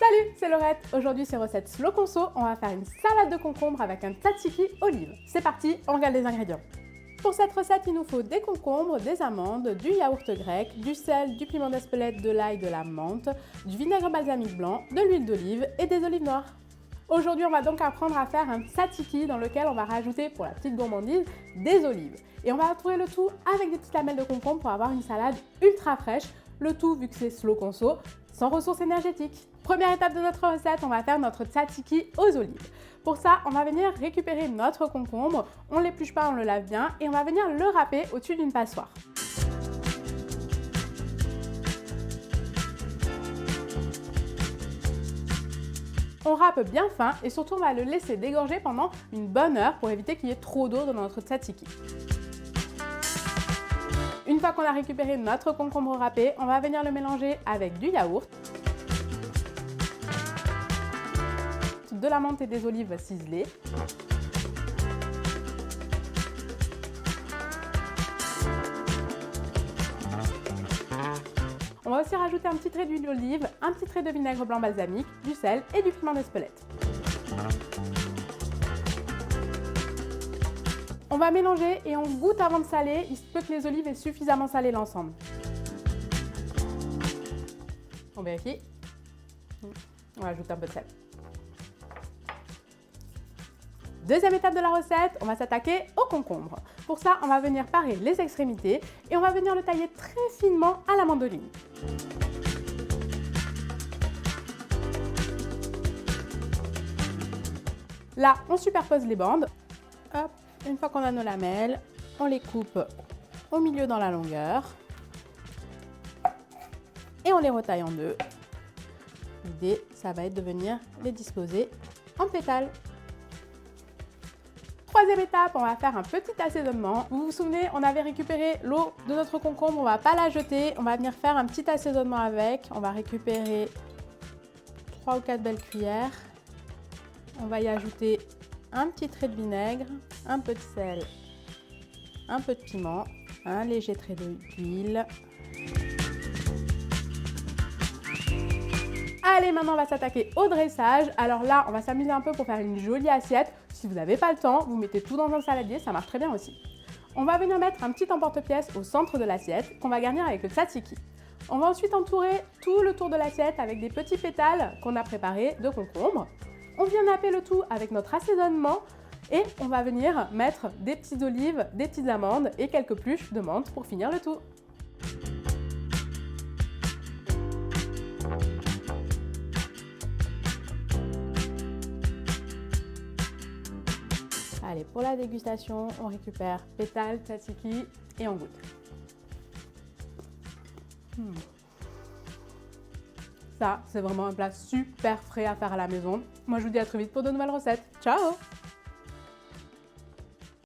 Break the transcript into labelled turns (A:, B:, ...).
A: Salut, c'est Laurette. Aujourd'hui sur recette Slow Conso, on va faire une salade de concombre avec un tzatziki olive. C'est parti, on regarde les ingrédients. Pour cette recette, il nous faut des concombres, des amandes, du yaourt grec, du sel, du piment d'Espelette, de l'ail, de la menthe, du vinaigre balsamique blanc, de l'huile d'olive et des olives noires. Aujourd'hui, on va donc apprendre à faire un tzatziki dans lequel on va rajouter, pour la petite gourmandise, des olives. Et on va retrouver le tout avec des petites lamelles de concombre pour avoir une salade ultra fraîche. Le tout, vu que c'est Slow Conso, sans ressources énergétiques. Première étape de notre recette, on va faire notre tzatziki aux olives. Pour ça, on va venir récupérer notre concombre, on ne l'épluche pas, on le lave bien et on va venir le râper au-dessus d'une passoire. On râpe bien fin et surtout on va le laisser dégorger pendant une bonne heure pour éviter qu'il y ait trop d'eau dans notre tzatziki. Une fois qu'on a récupéré notre concombre râpé, on va venir le mélanger avec du yaourt, de la menthe et des olives ciselées, on va aussi rajouter un petit trait d'huile d'olive, un petit trait de vinaigre blanc balsamique, du sel et du piment d'Espelette. On va mélanger et on goûte avant de saler, il se peut que les olives aient suffisamment salé l'ensemble. On vérifie. On rajoute un peu de sel. Deuxième étape de la recette, on va s'attaquer au concombre. Pour ça, on va venir parer les extrémités et on va venir le tailler très finement à la mandoline. Là, on superpose les bandes. Hop. Une fois qu'on a nos lamelles, on les coupe au milieu dans la longueur et on les retaille en deux. L'idée, ça va être de venir les disposer en pétales. Troisième étape, on va faire un petit assaisonnement. Vous vous souvenez, on avait récupéré l'eau de notre concombre, on ne va pas la jeter, on va venir faire un petit assaisonnement avec. On va récupérer 3 ou 4 belles cuillères. On va y ajouter un petit trait de vinaigre, un peu de sel, un peu de piment, un léger trait d'huile. Allez, maintenant on va s'attaquer au dressage. Alors là, on va s'amuser un peu pour faire une jolie assiette. Si vous n'avez pas le temps, vous mettez tout dans un saladier, ça marche très bien aussi. On va venir mettre un petit emporte-pièce au centre de l'assiette qu'on va garnir avec le tzatziki. On va ensuite entourer tout le tour de l'assiette avec des petits pétales qu'on a préparés de concombre. On vient napper le tout avec notre assaisonnement et on va venir mettre des petites olives, des petites amandes et quelques pluches de menthe pour finir le tout. Allez, pour la dégustation, on récupère pétales, tzatziki et on goûte. Ça, c'est vraiment un plat super frais à faire à la maison. Moi, je vous dis à très vite pour de nouvelles recettes. Ciao!